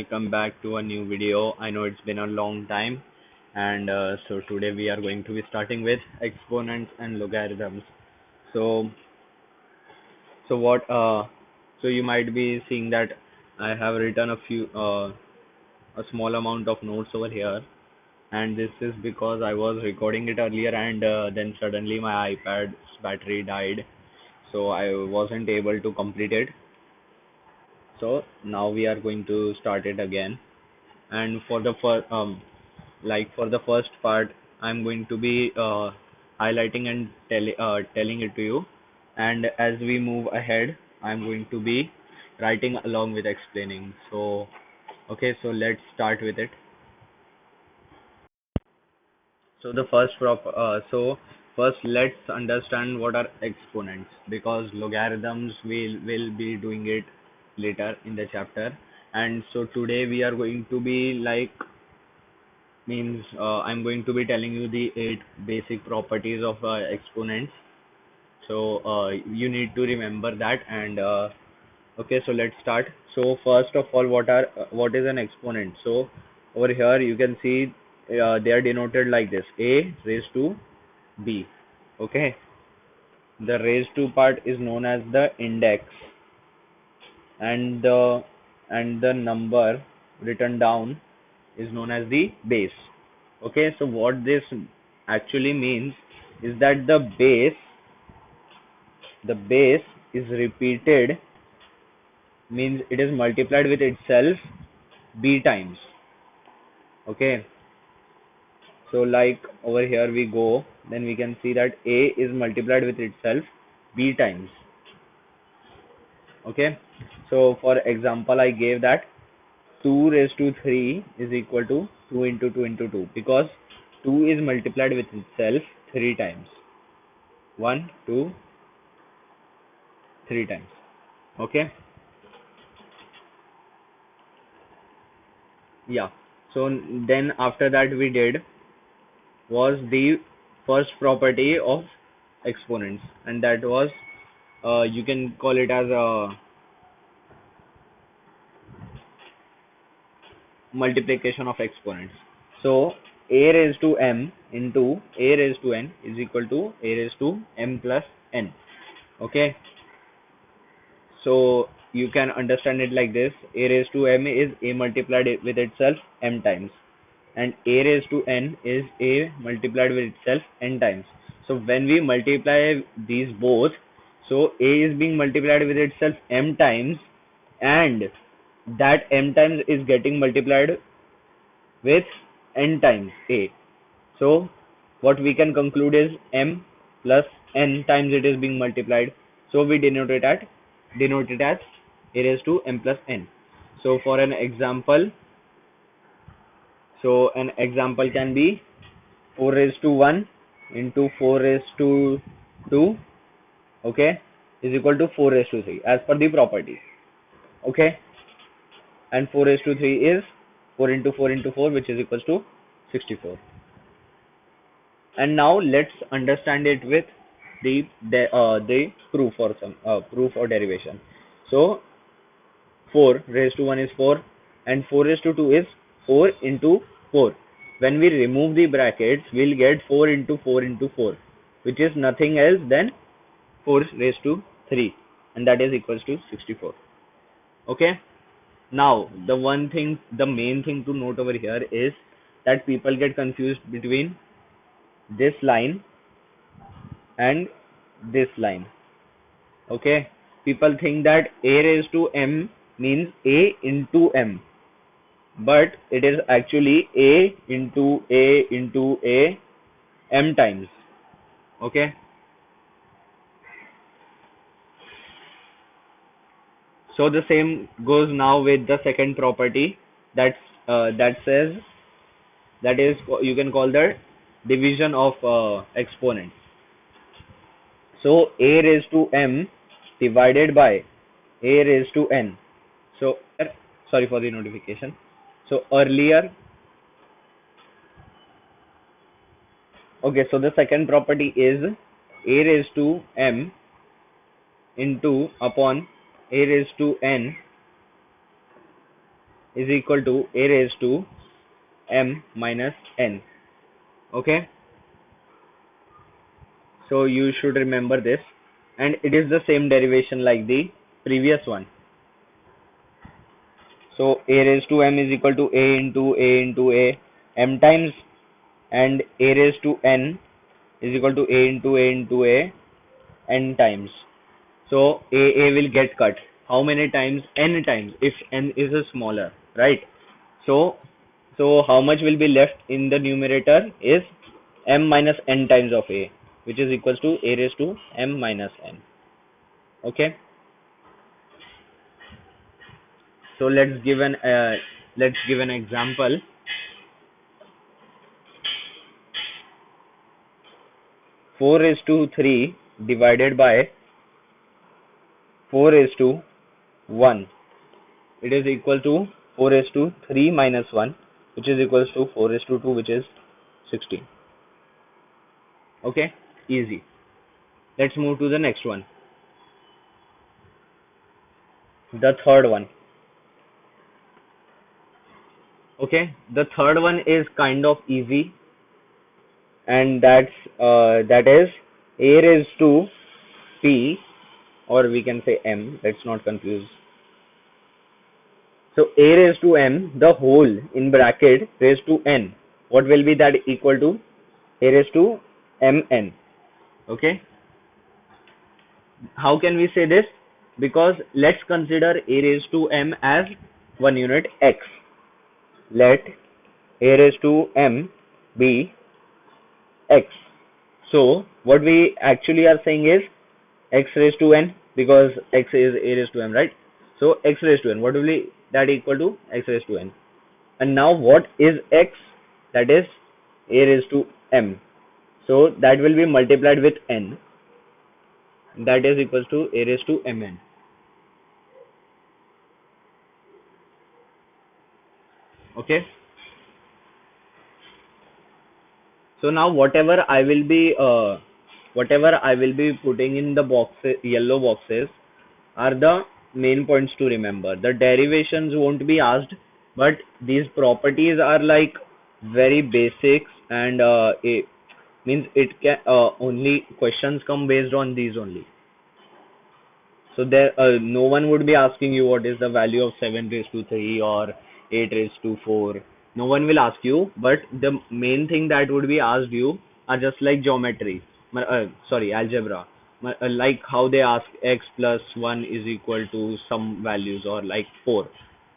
welcome back to a new video. I know it's been a long time, and so today we are going to be starting with exponents and logarithms. So, so what? So you might be seeing that I have written a small amount of notes over here, and this is because I was recording it earlier, and then suddenly my iPad's battery died, so I wasn't able to complete it. So now we are going to start it again. And for the for the first part, I'm going to be highlighting and telling it to you, and as we move ahead, I'm going to be writing along with explaining. So okay, so let's start with it. So the first let's understand what are exponents, because logarithms will be doing it later in the chapter. And so today we are going to be means I'm going to be telling you the eight basic properties of exponents. So you need to remember that. And okay, so let's start. So first of all, what is an exponent? So over here you can see they are denoted like this: a raised to b. Okay, the raised to part is known as the index, and the number written down is known as the base. Okay, so what this actually means is that the base is repeated, means it is multiplied with itself b times. Okay, so like over here we go, then we can see that a is multiplied with itself b times. Okay, so for example I gave that 2 raised to 3 is equal to 2 into 2 into 2, because 2 is multiplied with itself 3 times. 1 2 3 times. Okay, yeah. So then after that we did was the first property of exponents, and that was you can call it as a multiplication of exponents. So a raised to m into a raised to n is equal to a raised to m plus n. Okay, so you can understand it like this: a raised to m is a multiplied with itself m times, and a raised to n is a multiplied with itself n times. So when we multiply these both, so a is being multiplied with itself m times, and that m times is getting multiplied with n times a. So what we can conclude is m plus n times it is being multiplied. So we denote it as a raised to m plus n. So for an example, an example can be 4 raised to 1 into 4 raised to 2, okay, is equal to 4 raised to 3 as per the property. Okay, and 4 raised to 3 is 4 into 4 into 4, which is equals to 64. And now let's understand it with the proof or some proof or derivation. So 4 raised to 1 is 4, and 4 raised to 2 is 4 into 4. When we remove the brackets, we'll get 4 into 4 into 4, which is nothing else than 4 raised to 3, and that is equals to 64. Okay, now the main thing to note over here is that people get confused between this line and this line. Okay, people think that a raised to m means a into m, but it is actually a into a into a m times. Okay, so the same goes now with the second property, that says, that is, you can call the division of exponents. So a raised to m divided by a raised to n. So sorry for the notification. So earlier, okay, so the second property is a raised to m into upon a raised to n is equal to a raised to m minus n. Okay, so you should remember this, and it is the same derivation like the previous one. So a raised to m is equal to a into a m times, and a raised to n is equal to a into a n times. So a will get cut. How many times? N times if n is a smaller, right? So how much will be left in the numerator is m minus n times of a, which is equals to a raised to m minus n. Okay. So let's give an example. 4 raised to 3 divided by 4 raised to 1. It is equal to 4 raised to 3 minus 1, which is equals to 4 raised to 2, which is 16. Okay, easy. Let's move to the next one. The third one. Okay, the third one is kind of easy, and that is a raised to p, or we can say m. Let's not confuse. So a raised to m, the whole in bracket raised to n. What will be that equal to? A raised to mn. Okay. How can we say this? Because let's consider a raised to m as one unit x. Let a raised to m be x. So what we actually are saying is x raised to n, because x is a raised to m, right? So x raised to n, what will be that equal to? X raised to n. And now what is x? That is a raised to m. So that will be multiplied with n. That is equals to a raised to mn. Okay. So now whatever I will be putting in the boxes, yellow boxes, are the main points to remember. The derivations won't be asked, but these properties are like very basics, and it means it can only questions come based on these only. So there, no one would be asking you what is the value of 7 raised to 3 or 8 raised to 4. No one will ask you, but the main thing that would be asked you are just like geometry, sorry, algebra. Like how they ask x plus 1 is equal to some values, or like 4.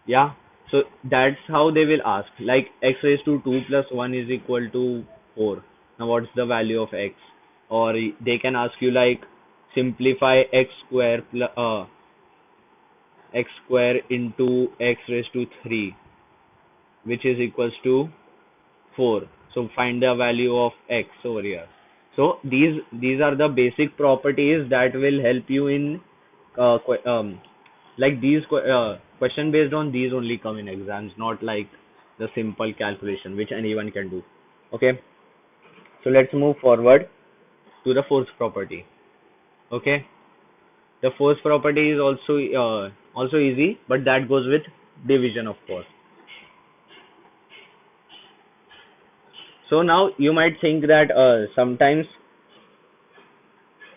Yeah. So that's how they will ask. Like x raised to 2 plus 1 is equal to 4. Now what's the value of x? Or they can ask you like simplify x square into x raised to 3, which is equals to 4. So find the value of x over here. So these are the basic properties that will help you in like these question based on these only come in exams, not like the simple calculation which anyone can do. Okay, so let's move forward to the fourth property. Okay, the fourth property is also easy, but that goes with division, of course. So now you might think that sometimes,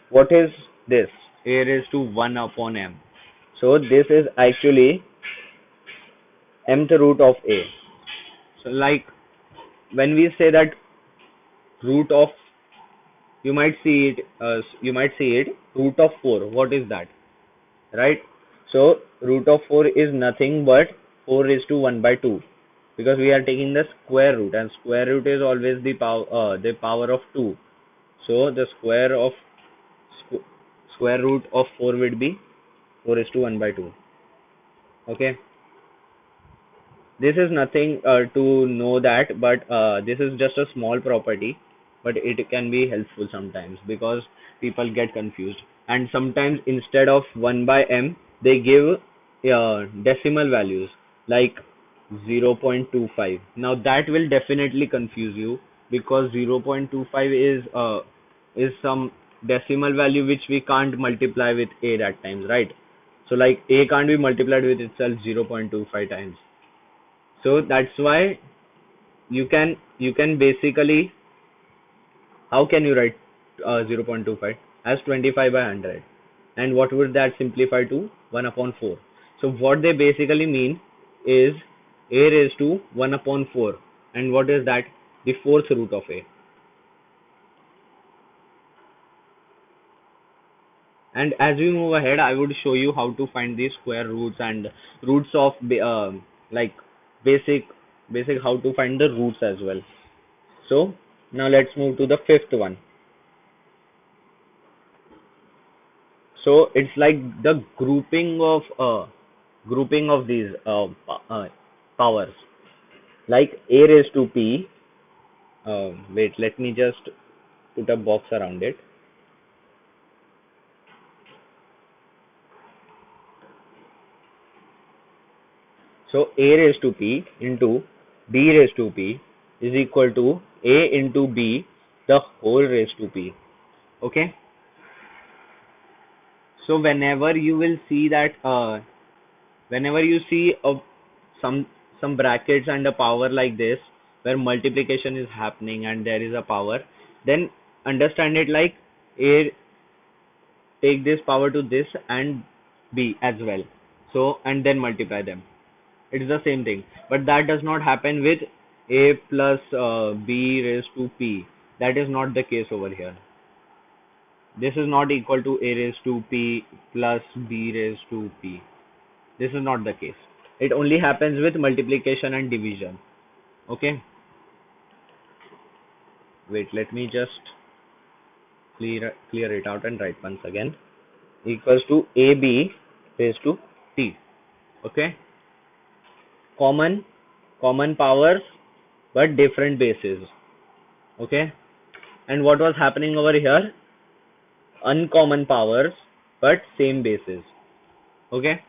what is this? A raised to 1 upon m. So this is actually mth root of a. So like when we say that root of, you might see it root of 4. What is that? Right? So root of 4 is nothing but 4 raised to 1 by 2, because we are taking the square root, and square root is always the power of 2. So the square root of 4 would be 4 raised to 1 by 2. Okay, this is nothing to know that, but this is just a small property, but it can be helpful sometimes because people get confused, and sometimes instead of 1 by m they give decimal values like 0.25. Now that will definitely confuse you, because 0.25 is some decimal value which we can't multiply with a at times, right? So like a can't be multiplied with itself 0.25 times. So that's why you can basically, how can you write 0.25 as 25 by 100, and what would that simplify to? 1 upon 4. So what they basically mean is a raised to 1 upon 4, and what is that? The fourth root of a. And as we move ahead, I would show you how to find the square roots and roots of like basic basic how to find the roots as well. So now let's move to the fifth one. So it's like the grouping of these powers, like a raised to p. Wait, let me just put a box around it. So a raised to p into b raised to p is equal to a into b the whole raised to p. Okay. So whenever you see some some brackets and a power like this, where multiplication is happening and there is a power, then understand it like a take this power to this and b as well. So and then multiply them. It is the same thing, but that does not happen with a plus b raised to p. That is not the case over here. This is not equal to a raised to p plus b raised to p. This is not the case. It only happens with multiplication and division. Okay. Wait, let me just clear it out and write once again. Equals to ab raised to t. Okay. Common powers but different bases. Okay. And what was happening over here? Uncommon powers but same bases. Okay.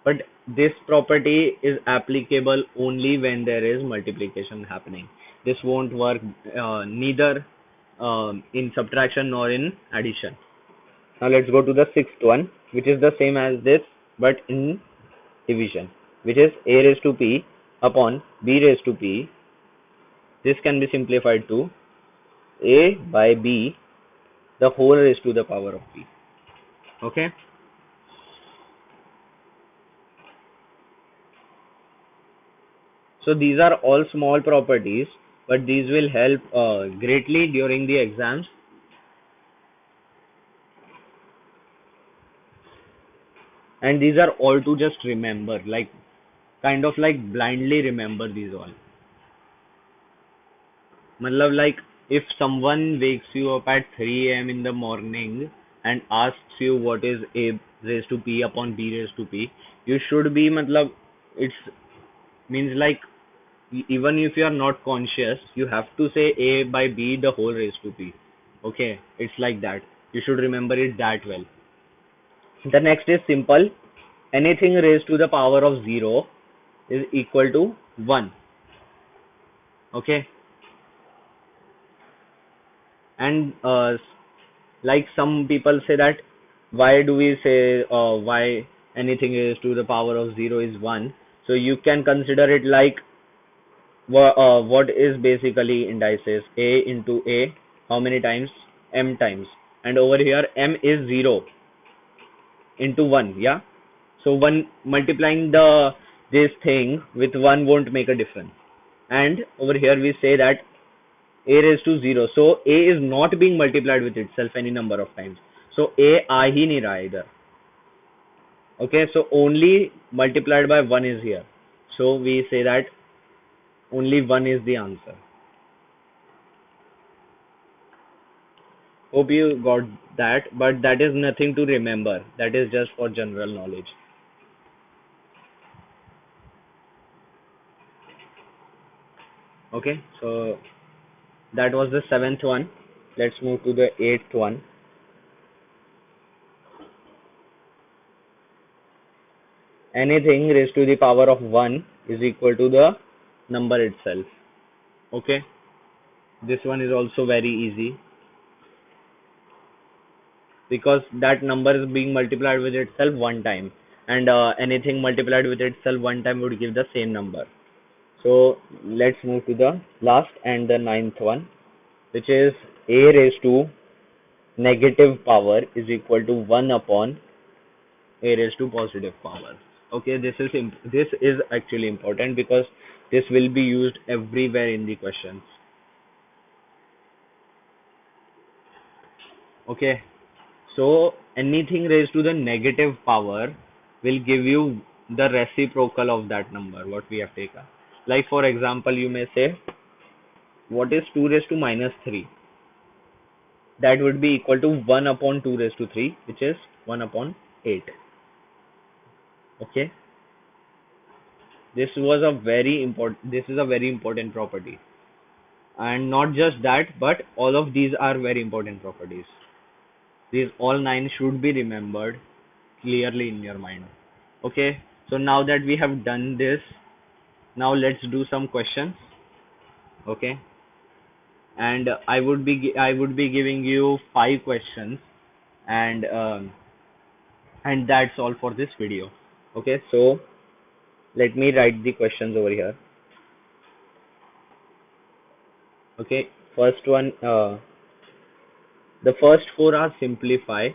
But this property is applicable only when there is multiplication happening. This won't work neither in subtraction nor in addition. Now let's go to the sixth one, which is the same as this but in division, which is a raised to p upon b raised to p. This can be simplified to a by b the whole raised to the power of p. Okay. So these are all small properties, but these will help greatly during the exams. And these are all to just remember, like kind of like blindly remember these all. Matlab, like if someone wakes you up at 3 a.m. in the morning and asks you what is a raised to p upon b raised to p, you should be matlab, it's means like even if you are not conscious, you have to say a by b the whole raised to p. Okay, it's like that. You should remember it that well. The next is simple. Anything raised to the power of 0 is equal to 1. Okay. And like some people say that why do we say why anything raised to the power of 0 is 1? So you can consider it like what is basically indices a into a, how many times? M times. And over here m is 0 into 1. Yeah. So one multiplying this thing with 1 won't make a difference. And over here we say that a raised to 0. So a is not being multiplied with itself any number of times. So a aa hi nahi raha either. Okay, so only multiplied by 1 is here. So we say that only 1 is the answer. Hope you got that, but that is nothing to remember. That is just for general knowledge. Okay, so that was the seventh one. Let's move to the eighth one. Anything raised to the power of 1 is equal to the number itself. Okay, this one is also very easy because that number is being multiplied with itself one time. and anything multiplied with itself one time would give the same number. So let's move to the last and the ninth one, which is a raised to negative power is equal to 1 upon a raised to positive power. Okay, this is actually important because this will be used everywhere in the questions. Okay, so anything raised to the negative power will give you the reciprocal of that number what we have taken. Like for example, you may say what is 2 raised to minus 3? That would be equal to 1 upon 2 raised to 3, which is 1 upon 8. Okay, this is a very important property, and not just that, but all of these are very important properties. These all 9 should be remembered clearly in your mind. Okay, so now that we have done this, now let's do some questions. Okay, and I would be giving you 5 questions, and that's all for this video. Okay, so let me write the questions over here. Okay, first one, the first four are simplify,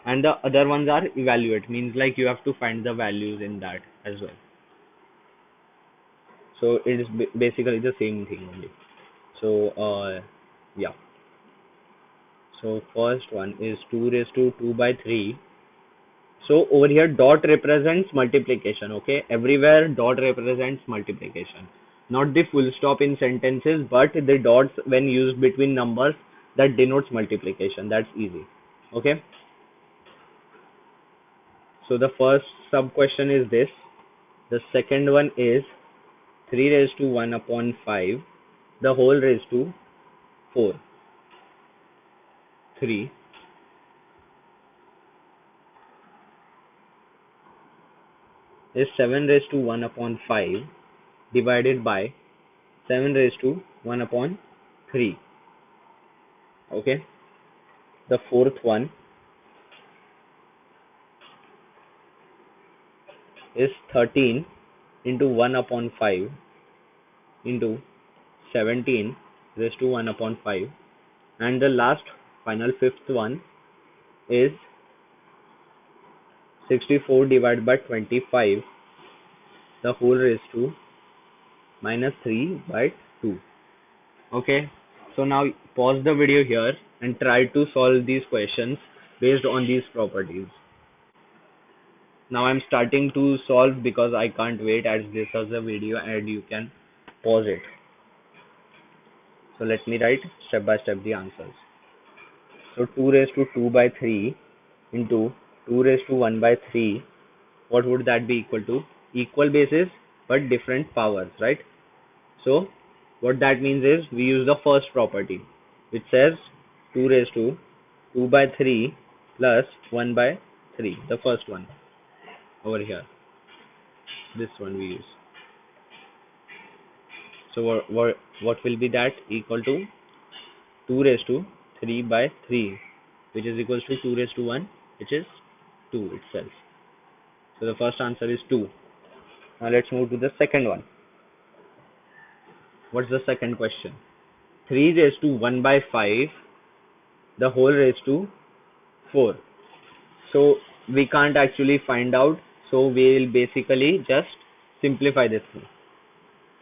and the other ones are evaluate, means like you have to find the values in that as well. So it is basically the same thing only. So yeah. So first one is 2 raised to 2 by 3. So over here dot represents multiplication. Okay, everywhere dot represents multiplication, not the full stop in sentences, but the dots when used between numbers, that denotes multiplication. That's easy. Okay, so the first sub question is this. The second one is 3 raised to 1 upon 5, the whole raised to 4. 3 is 7 raised to 1 upon 5 divided by 7 raised to 1 upon 3. Okay, the fourth one is 13 into 1 upon 5 into 17 raised to 1 upon 5, and the last final fifth one is 64 divided by 25, the whole raised to minus 3 by 2. Okay, so now pause the video here and try to solve these questions based on these properties. Now I'm starting to solve because I can't wait, as this is a video and you can pause it. So let me write step by step the answers. So 2 raised to 2 by 3 into 2 raised to 1 by 3, what would that be equal to? Equal bases but different powers, right? So what that means is we use the first property, which says 2 raised to 2 by 3 plus 1 by 3, the first one over here. This one we use. So what will be that? Equal to 2 raised to 3 by 3, which is equals to 2 raised to 1, which is 2 itself. So the first answer is 2. Now let's move to the second one. What's the second question? 3 raised to 1 by 5, the whole raised to 4. So we can't actually find out, so we'll basically just simplify this thing.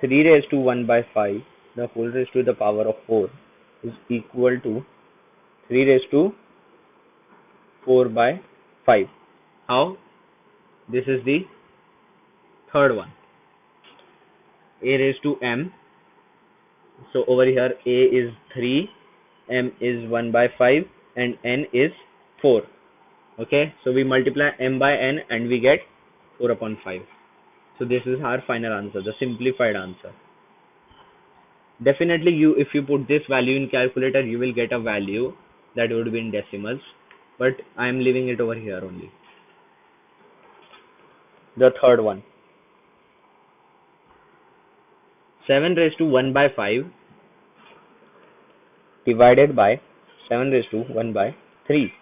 3 raised to 1 by 5, the whole raised to the power of 4 is equal to 3 raised to 4 by 5. How? This is the third one. A raised to m. So over here a is 3, m is 1 by 5, and n is 4. Okay, so we multiply m by n and we get 4 upon 5. So this is our final answer, the simplified answer. Definitely if you put this value in calculator, you will get a value that would be in decimals, but I am leaving it over here only. The third one, 7 raised to 1 by 5, divided by 7 raised to 1 by 3.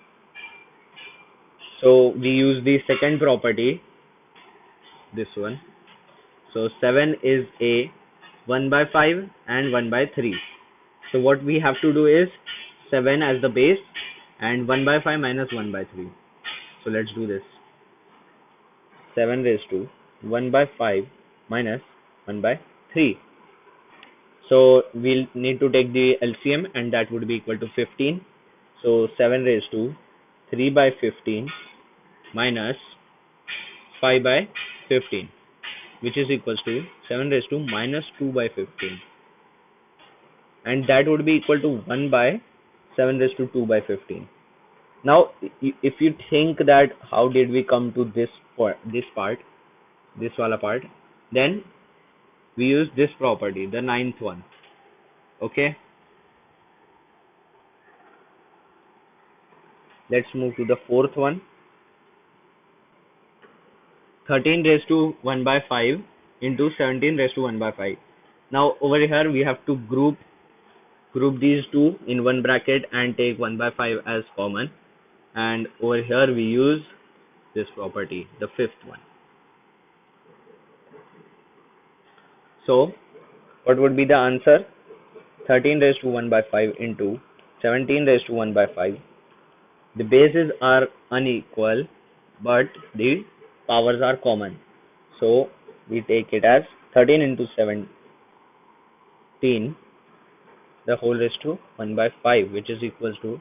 So we use the second property, this one. So 7 is a 1 by 5 and 1 by 3. So what we have to do is 7 as the base and 1 by 5 minus 1 by 3. So let's do this. 7 raised to 1 by 5 minus 1 by 3. So we'll need to take the LCM, and that would be equal to 15. So 7 raised to 3 by 15 minus 5 by 15, which is equals to 7 raised to minus 2 by 15. And that would be equal to 1 by 7 raised to 2 by 15. Now, if you think that how did we come to this part, this wala part, then we use this property, the ninth one. Okay. Let's move to the fourth one. 13 raised to 1 by 5 into 17 raised to 1 by 5. Now over here we have to group these two in one bracket and take 1 by 5 as common, and over here we use this property, the fifth one. So what would be the answer? 13 raised to 1 by 5 into 17 raised to 1 by 5. The bases are unequal, but the powers are common. So we take it as 13 into 17, the whole raised to 1 by 5, which is equals to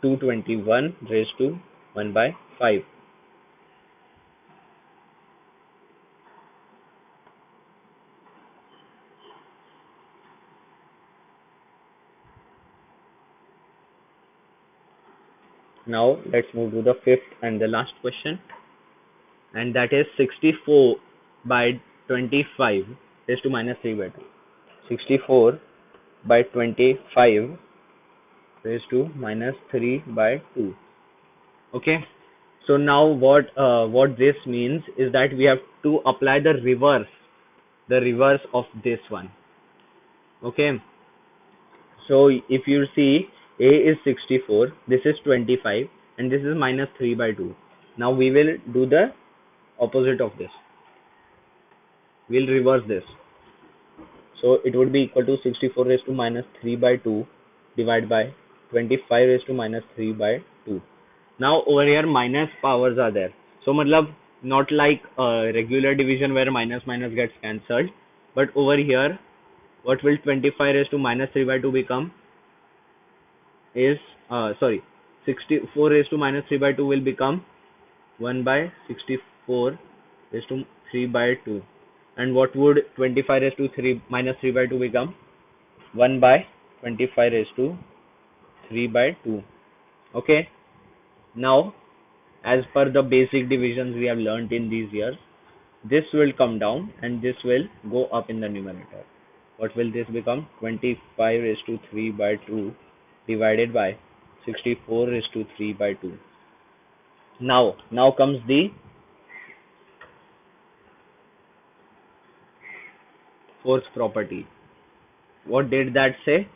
221 raised to 1 by 5. Now let's move to the fifth and the last question, and that is 64 by 25 raised to minus 3 by 2. 64 by 25 raised to minus 3 by 2. Okay. So now what this means is that we have to apply the reverse of this one. Okay. So if you see, a is 64, this is 25, and this is minus 3 by 2. Now we will do the opposite of this. We'll reverse this. So it would be equal to 64 raised to minus 3 by 2 divided by 25 raised to minus 3 by 2. Now over here minus powers are there. So matlab not like regular division where minus minus gets cancelled, but over here what will 25 raised to minus 3 by 2 become is 64 raised to minus 3 by 2 will become 1 by 64 raised to 3 by 2. And what would 25 raised to 3 minus 3 by 2 become? 1 by 25 raised to 3 by 2. Okay. Now, as per the basic divisions we have learnt in these years, this will come down and this will go up in the numerator. What will this become? 25 raised to 3 by 2 divided by 64 raised to 3 by 2. Now comes the fourth property. What did that say?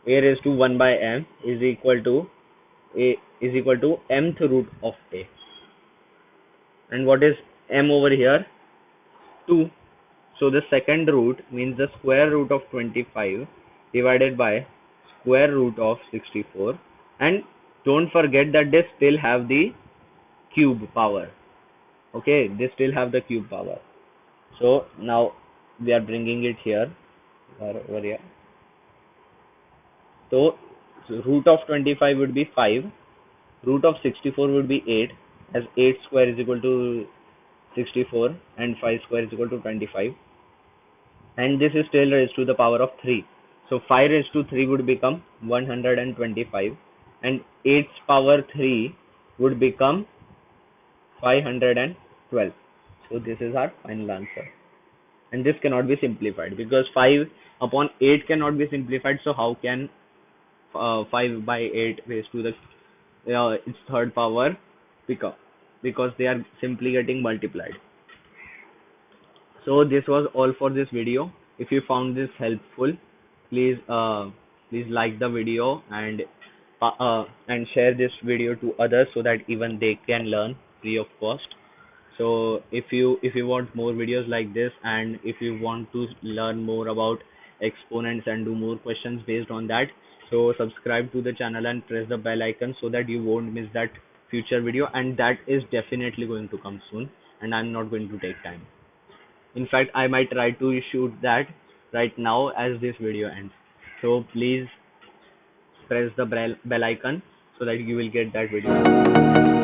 A raised to 1 by m is equal to mth root of a. And what is m over here? 2. So the second root means the square root of 25 divided by square root of 64. And don't forget that they still have the cube power. Okay, they still have the cube power. So now we are bringing it here or over here. So root of 25 would be 5, root of 64 would be 8, as 8 square is equal to 64 and 5 square is equal to 25, and this is still raised to the power of 3. So 5 raised to 3 would become 125, and 8's power 3 would become 512. So this is our final answer, and this cannot be simplified because 5 upon 8 cannot be simplified. So how can 5 by 8 raised to the its third power become? Because they are simply getting multiplied. So this was all for this video. If you found this helpful, please please like the video and share this video to others so that even they can learn free of cost. So if you want more videos like this, and if you want to learn more about exponents and do more questions based on that, so subscribe to the channel and press the bell icon so that you won't miss that future video, and that is definitely going to come soon, and I'm not going to take time. In fact, I might try to shoot that right now as this video ends. So please press the bell icon so that you will get that video.